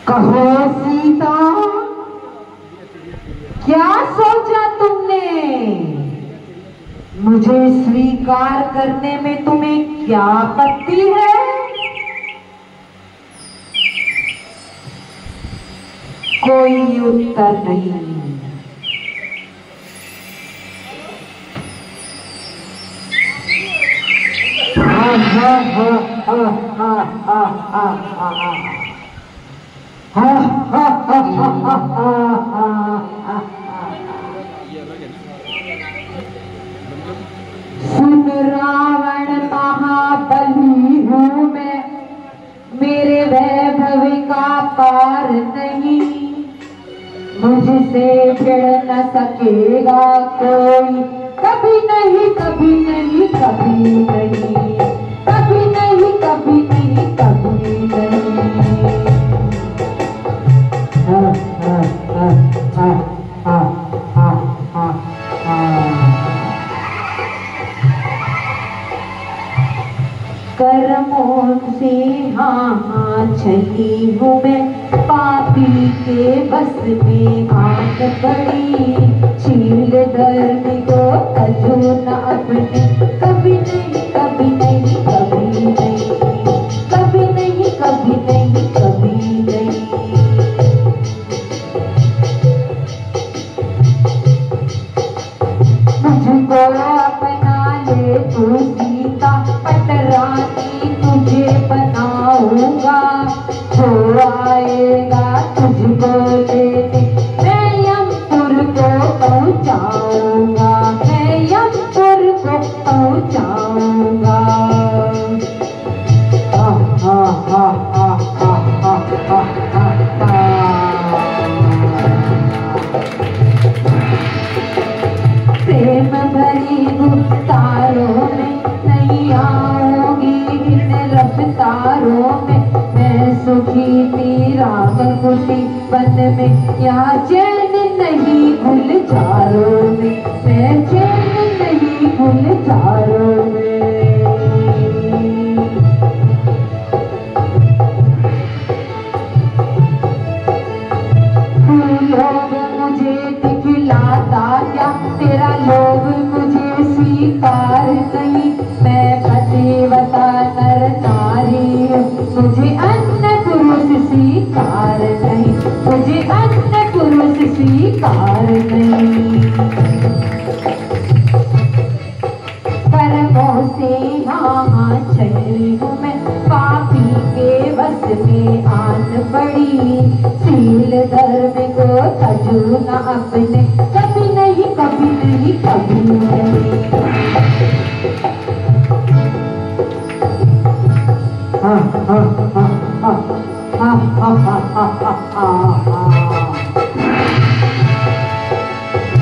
कहो सीता, क्या सोचा तुमने? मुझे स्वीकार करने में तुम्हें क्या आपत्ति है? कोई उत्तर नहीं। सुन रावण महाबली हूँ मैं, मेरे वैभव का पार नहीं, मुझसे भिड़ न सकेगा कोई, कभी नहीं कभी नहीं कभी नहीं, कभी नहीं कभी नहीं कभी नहीं। कर्मों से हाँ चली हूँ मैं, पापी के बस में आंख पड़ी, शील धर्म को तजो न अपने, कभी नहीं कभी नहीं कभी नहीं, कभी नहीं कभी नहीं कभी नहीं। मुझको अपना ले तू सीता, पटरानी तुझे बनाऊंगा, जो आएगा तुझको लेने मैं यमपुर को पहुंचाऊंगा, मैं यमपुर को पहुंचाऊंगा। प्रेम भरी गुफ्तारों में नहीं आऊंगी, इन रफ्तारों में मैं सुखी थी राम खुशी बन में, यहाँ चैन नहीं गुलजारों में, मैं चैन नहीं गुलजारों में। लोग मुझे दिखलाता क्या, तेरा लोग मुझे स्वीकार नहीं, मैं पतिव्रता नर नारी हूँ, मुझे अन्य पुरुष स्वीकार नहीं, मुझे अन्य पुरुष स्वीकार नहीं। कर्मों से हाँ चली हूँ मैं, पापी के बस में आन पड़ी, शील धर्म को तजू न अपने, कभी नहीं कभी नहीं कभी नहीं।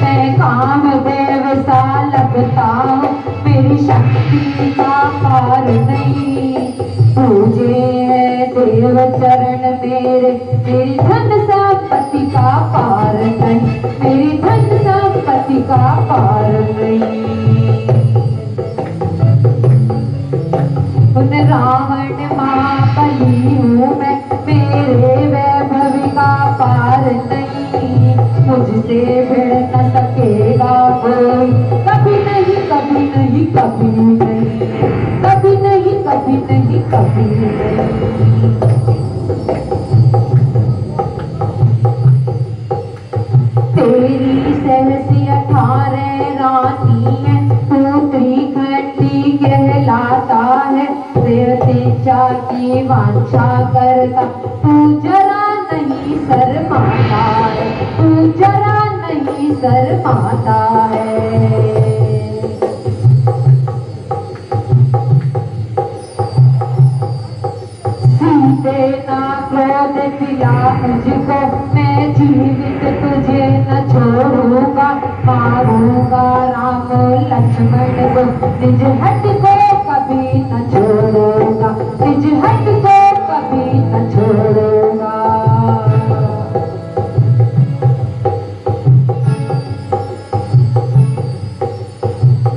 मैं काम व्यवसा लगता हूँ, मेरी शक्ति का पार नहीं, पूजे है देव चरण मेरे, मेरी धन संपत्ति का पार नहीं, मेरी धन संपत्ति का पार नहीं। उन रावण महाबली हूँ मैं, मेरे वैभव का पार नहीं, मुझसे भिड़ न सकेगा कोई, कभी नहीं कभी नहीं। तेरी सहसी 18 रानी है, पुत्री खंडी कहलाता है। देवतेचा की वांछा करता, तू जरा नहीं शर्माता है, तू जरा नहीं शर्माता है। सीते ना क्रोध दिला मुझको, मैं जीवित तुझे न छोड़ूंगा। मारूंगा राम लक्ष्मण को, निज हट को कभी न छोड़ूंगा, निज हट को कभी न छोड़ूंगा।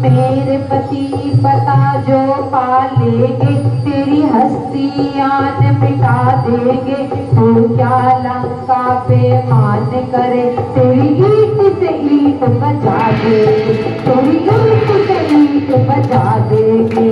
मेरे पति पता जो पालेंगे, तेरी हस्तियान मिटा देंगे। तू क्या लंका पे मान करे, तेरी ईंट से ईंट बजा देंगे, तेरी ईंट से ईंट बजा देंगे।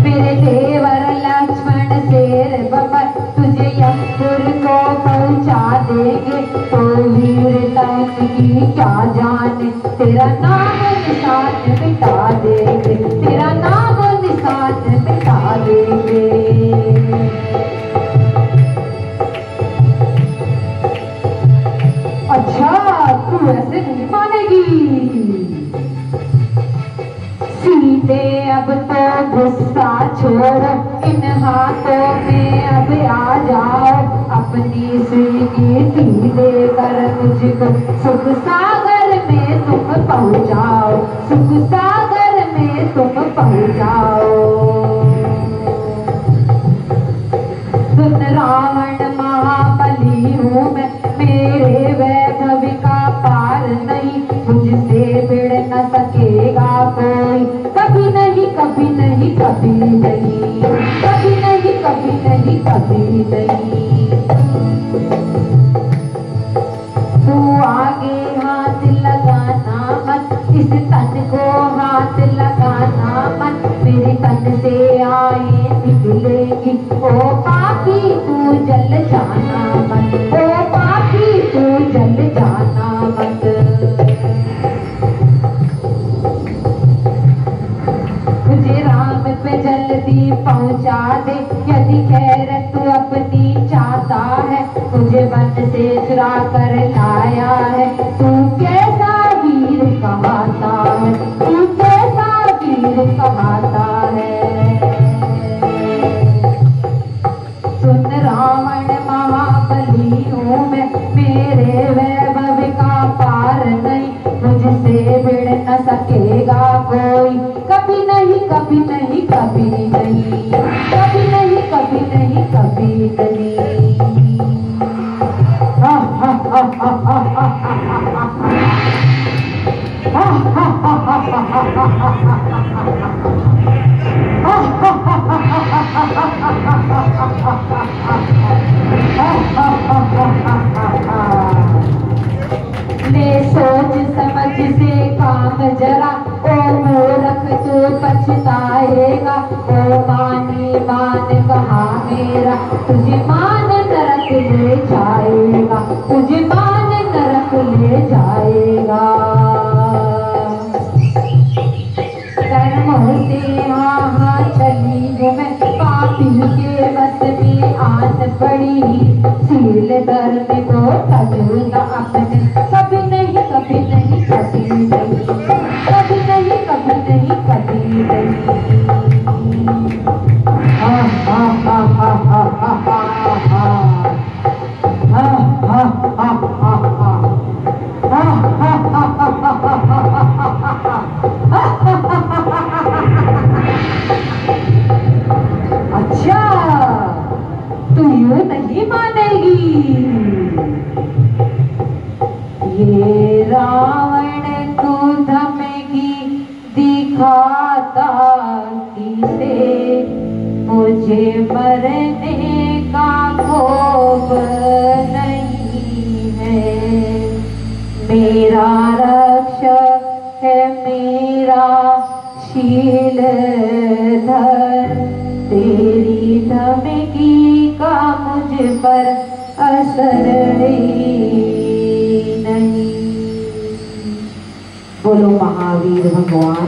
मेरे देवर लक्ष्मण शेर बबर, तुझे यमपुर को पहुंचा देंगे। तो वीरता की क्या जाने, तेरा नाम निशान मिटा देंगे, तेरा नाम निशान मिटा देंगे। अच्छा, तू ऐसे नहीं मानेगी। सीते अब तो गुस्सा छोड़ो, इन हाथों में अब आ जाओ। अपनी स्वीकृति देकर मुझको सुख सागर में तुम पहुंचाओ, सुख सागर में तुम पहुंचाओ। सुन रावण महाबली हूँ मैं, मेरे वैभव का पार नहीं। मुझसे भिड़ न सकेगा कोई, कभी नहीं कभी नहीं कभी नहीं, कभी नहीं कभी नहीं कभी नहीं। तू आगे हाथ लगाना मत, इस तन को हाथ लगाना मत। मेरे तन से आए निकलेगी, ओ पापी तू जल जाना मत, ओ पापी तू जल जाना मत। मुझे राम पे जल्दी पहुंचा दे, यदि खैर तू अपनी चाहता है। मुझे वन से चुरा कर लाया है, तू कैसा वीर कहाता है, तू कैसा वीर कहाता है। सुन रावण महाबली हूँ मैं, मेरे वैभव का पार नहीं। मुझसे भिड़ न सकेगा कोई, कभी नहीं कभी नहीं कभी नहीं, कभी नहीं कभी नहीं कभी नहीं। हा हा हा हा हा हा हा ले सोच समझ से काम जरा, ओ मूर्ख तू पछताएगा। ओ मानी मान कहा मेरा, तुझे मान नरक ले जाएगा, तुझे मान नरक ले जाएगा। कर्मों से हाँ चली हूँ मैं, पापी के बस में आन पड़ी। सील धर्म को तजूगा अपने, कभी नहीं कभी नहीं कभी नहीं, कभी नहीं कभी नहीं कभी नहीं। हा हा हा हा हा हा हा हा हा हा हा हा। अच्छा, तू यूं नहीं मानेगी। ये रावण को धमकी दिखाता किसे, मुझे मरने का खौफ नहीं है। मेरा रक्षक है मेरा शीलधर, तेरी धमकी का मुझ पर असर नहीं। बोलो महावीर भगवान।